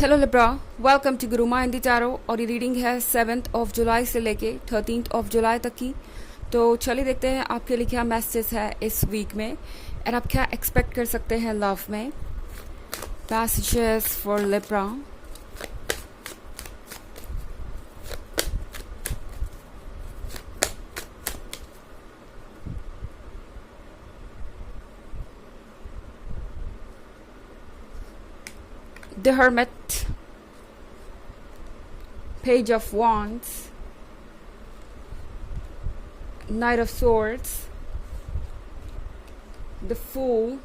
Hello Libra, welcome to Guru माइंडी tarot. और ये reading है 7 जुलाई से लेके 13 जुलाई तक की। तो चलिए देखते हैं आपके लिए क्या मैसेज है इस वीक में और आप क्या एक्सपेक्ट कर सकते हैं लव में। Messages for Libra. The Hermit, Page of Wands, Knight of Swords, the Fool,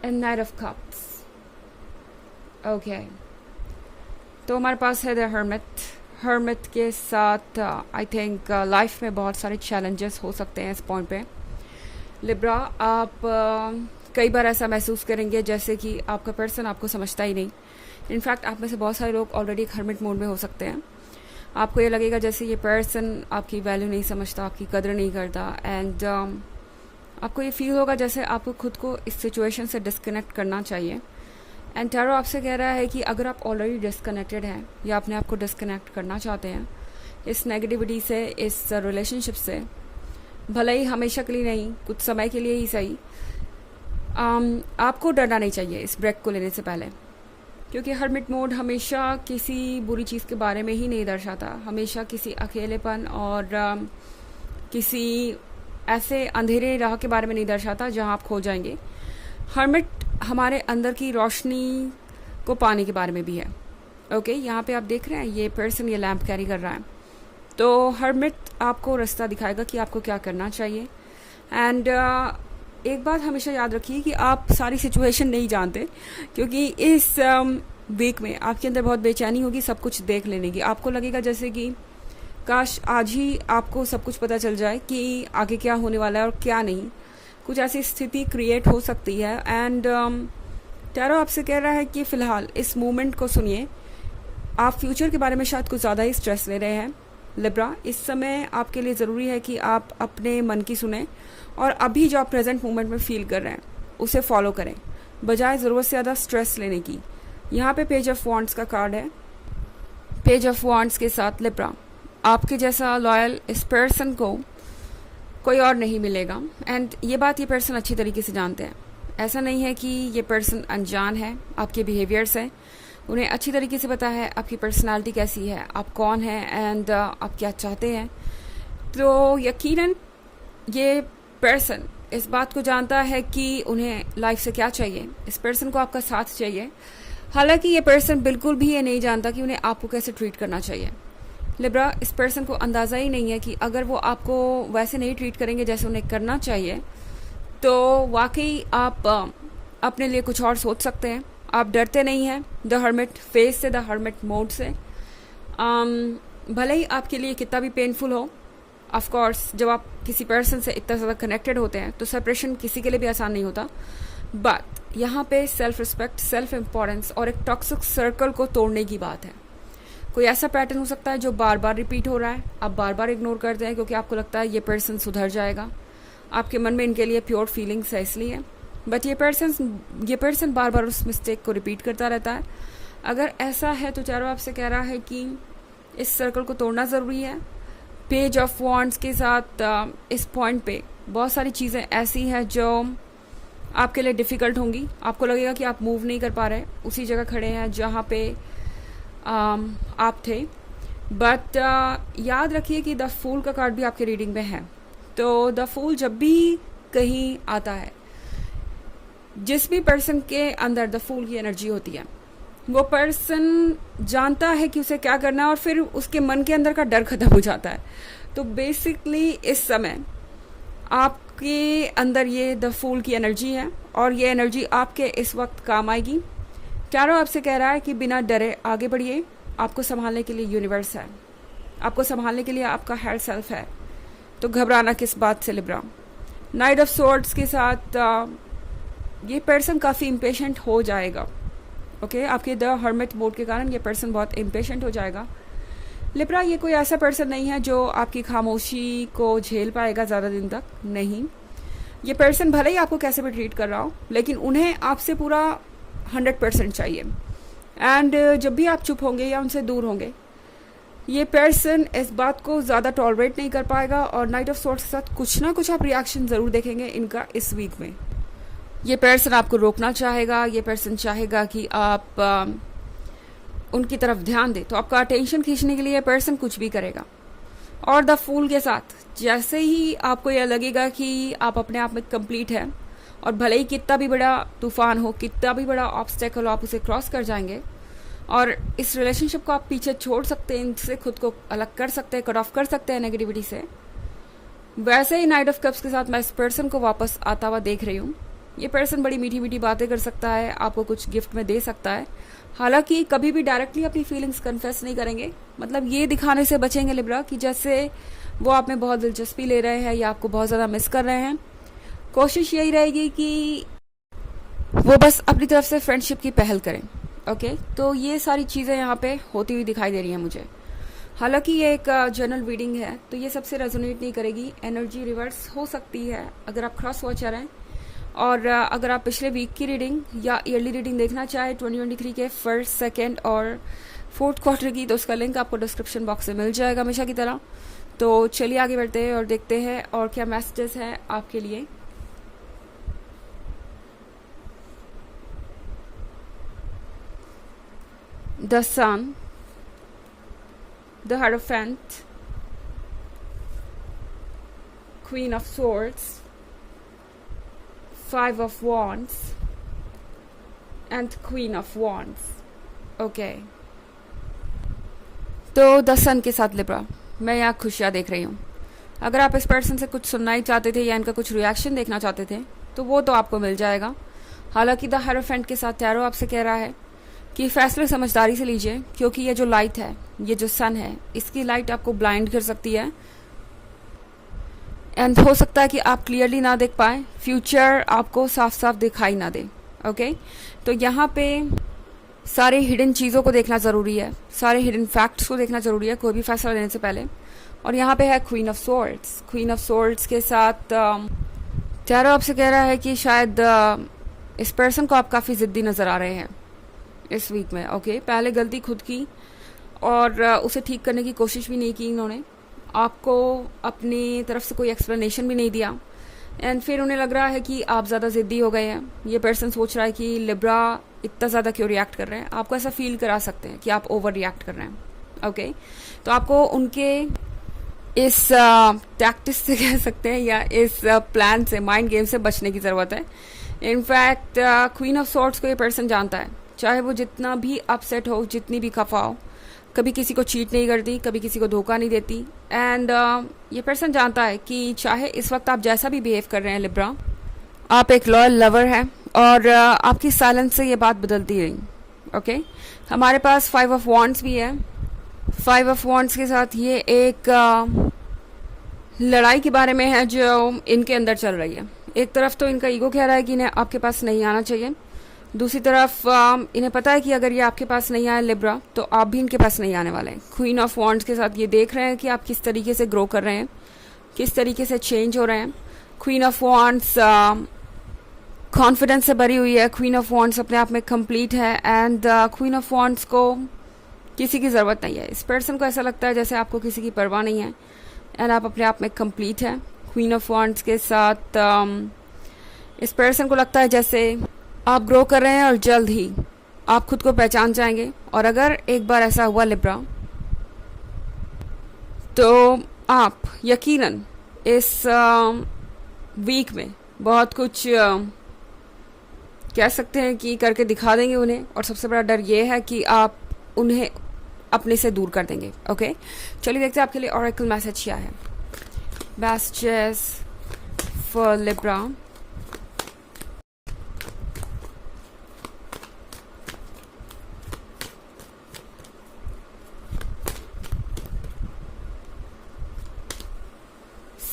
and Knight of Cups. Okay. तो हमारे पास है द हर्मिट के साथ आई थिंक लाइफ में बहुत सारे चैलेंजेस हो सकते हैं इस पॉइंट पे। लिब्रा, आप कई बार ऐसा महसूस करेंगे जैसे कि आपका पर्सन आपको समझता ही नहीं। इनफैक्ट आप में से बहुत सारे लोग ऑलरेडी एक हर्मिट मोड में हो सकते हैं। आपको ये लगेगा जैसे ये पर्सन आपकी वैल्यू नहीं समझता, आपकी कदर नहीं करता, एंड आपको ये फील होगा जैसे आपको खुद को इस सिचुएशन से डिस्कनेक्ट करना चाहिए। एंड टैरो आपसे कह रहा है कि अगर आप ऑलरेडी डिस्कनेक्टेड हैं या अपने आप को डिस्कनेक्ट करना चाहते हैं इस नेगेटिविटी से, इस रिलेशनशिप से, भले ही हमेशा के लिए नहीं, कुछ समय के लिए ही सही, आपको डरना नहीं चाहिए इस ब्रेक को लेने से पहले। क्योंकि हर्मिट मोड हमेशा किसी बुरी चीज़ के बारे में ही नहीं दर्शाता, हमेशा किसी अकेलेपन और किसी ऐसे अंधेरे राह के बारे में नहीं दर्शाता जहां आप खो जाएंगे। हर्मिट हमारे अंदर की रोशनी को पाने के बारे में भी है। ओके, यहाँ पे आप देख रहे हैं ये पर्सन ये लैंप कैरी कर रहा है। तो हर्मिट आपको रास्ता दिखाएगा कि आपको क्या करना चाहिए। एंड एक बात हमेशा याद रखिए कि आप सारी सिचुएशन नहीं जानते, क्योंकि इस वीक में आपके अंदर बहुत बेचैनी होगी सब कुछ देख लेने की। आपको लगेगा जैसे कि काश आज ही आपको सब कुछ पता चल जाए कि आगे क्या होने वाला है और क्या नहीं। कुछ ऐसी स्थिति क्रिएट हो सकती है। एंड टैरो आपसे कह रहा है कि फ़िलहाल इस मोमेंट को सुनिए। आप फ्यूचर के बारे में शायद कुछ ज़्यादा ही स्ट्रेस ले रहे हैं लिब्रा। इस समय आपके लिए ज़रूरी है कि आप अपने मन की सुने और अभी जो आप प्रेजेंट मोमेंट में फील कर रहे हैं उसे फॉलो करें, बजाय ज़रूरत से ज़्यादा स्ट्रेस लेने की। यहाँ पे पेज ऑफ वॉन्ड्स का कार्ड है। पेज ऑफ वॉन्ड्स के साथ लिब्रा, आपके जैसा लॉयल इस पर्सन को कोई और नहीं मिलेगा। एंड ये बात ये पर्सन अच्छी तरीके से जानते हैं। ऐसा नहीं है कि ये पर्सन अनजान है आपके बिहेवियर से। उन्हें अच्छी तरीके से पता है आपकी पर्सनालिटी कैसी है, आप कौन हैं, एंड आप क्या चाहते हैं। तो यकीनन ये पर्सन इस बात को जानता है कि उन्हें लाइफ से क्या चाहिए। इस पर्सन को आपका साथ चाहिए। हालांकि ये पर्सन बिल्कुल भी ये नहीं जानता कि उन्हें आपको कैसे ट्रीट करना चाहिए। लिब्रा, इस पर्सन को अंदाज़ा ही नहीं है कि अगर वो आपको वैसे नहीं ट्रीट करेंगे जैसे उन्हें करना चाहिए तो वाकई आप अपने लिए कुछ और सोच सकते हैं। आप डरते नहीं हैं द हर्मिट फेस से, द हर्मिट मोड से। भले ही आपके लिए कितना भी पेनफुल हो, ऑफ कोर्स जब आप किसी पर्सन से इतना ज़्यादा कनेक्टेड होते हैं तो सेपरेशन किसी के लिए भी आसान नहीं होता। बट यहाँ पे सेल्फ रिस्पेक्ट, सेल्फ इम्पोर्टेंस और एक टॉक्सिक सर्कल को तोड़ने की बात है। कोई ऐसा पैटर्न हो सकता है जो बार बार रिपीट हो रहा है, आप बार बार इग्नोर करते हैं क्योंकि आपको लगता है ये पर्सन सुधर जाएगा। आपके मन में इनके लिए प्योर फीलिंग्स है इसलिए। बट ये पर्सन बार बार उस मिस्टेक को रिपीट करता रहता है। अगर ऐसा है तो चारों आपसे कह रहा है कि इस सर्कल को तोड़ना ज़रूरी है। पेज ऑफ वॉन्ड्स के साथ इस पॉइंट पे बहुत सारी चीज़ें ऐसी हैं जो आपके लिए डिफ़िकल्ट होंगी। आपको लगेगा कि आप मूव नहीं कर पा रहे, उसी जगह खड़े हैं जहाँ पे आप थे। बट याद रखिए कि द फूल का कार्ड भी आपके रीडिंग में है। तो द फूल जब भी कहीं आता है, जिस भी पर्सन के अंदर द फूल की एनर्जी होती है, वो पर्सन जानता है कि उसे क्या करना है और फिर उसके मन के अंदर का डर खत्म हो जाता है। तो बेसिकली इस समय आपके अंदर ये द फूल की एनर्जी है और ये एनर्जी आपके इस वक्त काम आएगी। टैरो आपसे कह रहा है कि बिना डरे आगे बढ़िए। आपको संभालने के लिए यूनिवर्स है, आपको संभालने के लिए आपका हायर सेल्फ है। तो घबराना किस बात से लिब्रा। नाइट ऑफ स्वॉर्ड्स के साथ ये पर्सन काफ़ी इम्पेशेंट हो जाएगा। ओके, आपके द हर्मिट मोड के कारण ये पर्सन बहुत इम्पेशेंट हो जाएगा। लिब्रा, ये कोई ऐसा पर्सन नहीं है जो आपकी खामोशी को झेल पाएगा ज़्यादा दिन तक। नहीं, ये पर्सन भले ही आपको कैसे भी ट्रीट कर रहा हो, लेकिन उन्हें आपसे पूरा 100% चाहिए। एंड जब भी आप चुप होंगे या उनसे दूर होंगे, ये पर्सन इस बात को ज़्यादा टॉलरेट नहीं कर पाएगा और नाइट ऑफ सॉर्ट्स के साथ कुछ ना कुछ आप रिएक्शन ज़रूर देखेंगे इनका इस वीक में। ये पर्सन आपको रोकना चाहेगा, ये पर्सन चाहेगा कि आप उनकी तरफ ध्यान दें, तो आपका अटेंशन खींचने के लिए ये पर्सन कुछ भी करेगा। और द फूल के साथ जैसे ही आपको यह लगेगा कि आप अपने आप में कंप्लीट है और भले ही कितना भी बड़ा तूफान हो, कितना भी बड़ा ऑब्स्टेकल हो, आप उसे क्रॉस कर जाएंगे और इस रिलेशनशिप को आप पीछे छोड़ सकते हैं, इनसे खुद को अलग कर सकते हैं, कट ऑफ कर सकते हैं नेगेटिविटी से। वैसे ही नाइट ऑफ कप्स के साथ मैं इस पर्सन को वापस आता हुआ देख रही हूँ। ये पर्सन बड़ी मीठी मीठी बातें कर सकता है, आपको कुछ गिफ्ट में दे सकता है, हालांकि कभी भी डायरेक्टली अपनी फीलिंग्स कन्फेस नहीं करेंगे। मतलब ये दिखाने से बचेंगे लिब्रा कि जैसे वो आप में बहुत दिलचस्पी ले रहे हैं या आपको बहुत ज़्यादा मिस कर रहे हैं। कोशिश यही रहेगी कि वो बस अपनी तरफ से फ्रेंडशिप की पहल करें। ओके, तो ये सारी चीज़ें यहाँ पे होती हुई दिखाई दे रही हैं मुझे। हालांकि ये एक जनरल रीडिंग है तो ये सबसे रेजोनेट नहीं करेगी, एनर्जी रिवर्स हो सकती है अगर आप क्रॉस वॉचर हैं। और अगर आप पिछले वीक की रीडिंग या ईयरली रीडिंग देखना चाहें 2023 के फर्स्ट, सेकेंड और फोर्थ क्वार्टर की, तो उसका लिंक आपको डिस्क्रिप्शन बॉक्स में मिल जाएगा हमेशा की तरह। तो चलिए आगे बढ़ते हैं और देखते हैं और क्या मैसेजेस हैं आपके लिए। The sun, the hierophant, queen of swords, Five of Wands and Queen of Wands. Okay. तो द सन के साथ लिब्रा, मैं यहाँ खुशियाँ देख रही हूँ। अगर आप इस पर्सन से कुछ सुनना ही चाहते थे या इनका कुछ रिएक्शन देखना चाहते थे तो वो तो आपको मिल जाएगा। हालांकि द हायरोफेंट के साथ टैरो आपसे कह रहा है कि फैसले समझदारी से लीजिए, क्योंकि ये जो लाइट है, ये जो सन है, इसकी लाइट आपको ब्लाइंड कर सकती है एंड हो सकता है कि आप क्लियरली ना देख पाए, फ्यूचर आपको साफ साफ दिखाई ना दे। ओके, तो यहाँ पे सारे हिडन चीज़ों को देखना ज़रूरी है, सारे हिडन फैक्ट्स को देखना ज़रूरी है कोई भी फैसला लेने से पहले। और यहाँ पे है queen of swords. Queen of swords के साथ टैरो आपसे कह रहा है कि शायद इस पर्सन को आप काफ़ी ज़िद्दी नज़र आ रहे हैं इस वीक में। ओके, पहले गलती खुद की और उसे ठीक करने की कोशिश भी नहीं की इन्होंने, आपको अपनी तरफ से कोई एक्सप्लेनेशन भी नहीं दिया एंड फिर उन्हें लग रहा है कि आप ज़्यादा ज़िद्दी हो गए हैं। ये पर्सन सोच रहा है कि लिब्रा इतना ज़्यादा क्यों रिएक्ट कर रहे हैं, आपको ऐसा फील करा सकते हैं कि आप ओवर रिएक्ट कर रहे हैं। ओके, तो आपको उनके इस टैक्टिस से कह सकते हैं या इस प्लान से, माइंड गेम से बचने की ज़रूरत है। इनफैक्ट क्वीन ऑफ सॉर्ड्स को ये पर्सन जानता है, चाहे वो जितना भी अपसेट हो, जितनी भी खफा हो, कभी किसी को चीट नहीं करती, कभी किसी को धोखा नहीं देती। एंड ये पर्सन जानता है कि चाहे इस वक्त आप जैसा भी बिहेव कर रहे हैं लिब्रा, आप एक लॉयल लवर हैं और आपकी साइलेंस से ये बात बदलती रही। ओके, हमारे पास 5 ऑफ वॉन्ड्स भी है। 5 ऑफ वॉन्ड्स के साथ ये एक लड़ाई के बारे में है जो इनके अंदर चल रही है। एक तरफ तो इनका ईगो कह रहा है कि इन्हें आपके पास नहीं आना चाहिए, दूसरी तरफ इन्हें पता है कि अगर ये आपके पास नहीं आए लिब्रा तो आप भी इनके पास नहीं आने वाले हैं। क्वीन ऑफ वॉन्ड्स के साथ ये देख रहे हैं कि आप किस तरीके से ग्रो कर रहे हैं, किस तरीके से चेंज हो रहे हैं। क्वीन ऑफ वॉन्ड्स कॉन्फिडेंस से भरी हुई है, क्वीन ऑफ वॉन्ड्स अपने आप में कंप्लीट है एंड क्वीन ऑफ वॉन्ड्स को किसी की ज़रूरत नहीं है। इस पर्सन को ऐसा लगता है जैसे आपको किसी की परवाह नहीं है एंड आप अपने आप में कंप्लीट है। क्वीन ऑफ वॉन्ड्स के साथ इस पर्सन को लगता है जैसे आप ग्रो कर रहे हैं और जल्द ही आप खुद को पहचान जाएंगे। और अगर एक बार ऐसा हुआ लिब्रा तो आप यकीनन इस वीक में बहुत कुछ कह सकते हैं कि करके दिखा देंगे उन्हें, और सबसे बड़ा डर ये है कि आप उन्हें अपने से दूर कर देंगे। ओके, चलिए देखते हैं आपके लिए ऑरेकल मैसेज क्या है। Messages for Libra.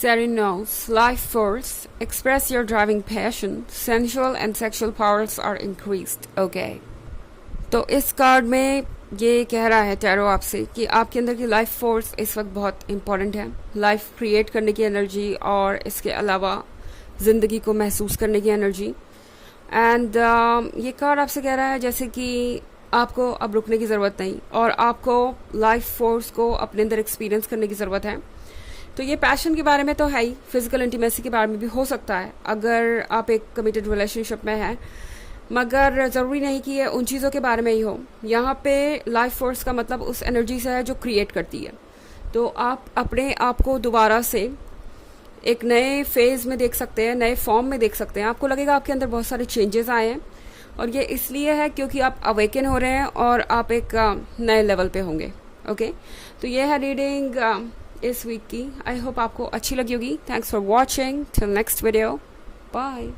Serenos, life force, express your driving passion, sensual and sexual powers are increased. Okay. तो इस कार्ड में ये कह रहा है टैरो आपसे कि आपके अंदर की लाइफ फोर्स इस वक्त बहुत इम्पॉर्टेंट है। लाइफ क्रिएट करने की एनर्जी और इसके अलावा ज़िंदगी को महसूस करने की एनर्जी। एंड ये कार्ड आपसे कह रहा है जैसे कि आपको अब रुकने की ज़रूरत नहीं, और आपको लाइफ फोर्स को अपने अंदर एक्सपीरियंस करने की ज़रूरत है। तो ये पैशन के बारे में तो है ही, फिजिकल इंटीमेसी के बारे में भी हो सकता है अगर आप एक कमिटेड रिलेशनशिप में हैं, मगर ज़रूरी नहीं कि ये उन चीज़ों के बारे में ही हो। यहाँ पे लाइफ फोर्स का मतलब उस एनर्जी से है जो क्रिएट करती है। तो आप अपने आप को दोबारा से एक नए फेज़ में देख सकते हैं, नए फॉर्म में देख सकते हैं। आपको लगेगा आपके अंदर बहुत सारे चेंजेस आए हैं, और ये इसलिए है क्योंकि आप अवेकन हो रहे हैं और आप एक नए लेवल पे होंगे। ओके, तो ये है रीडिंग इस वीक की। आई होप आपको अच्छी लगी होगी। Thanks for watching, till next video, bye.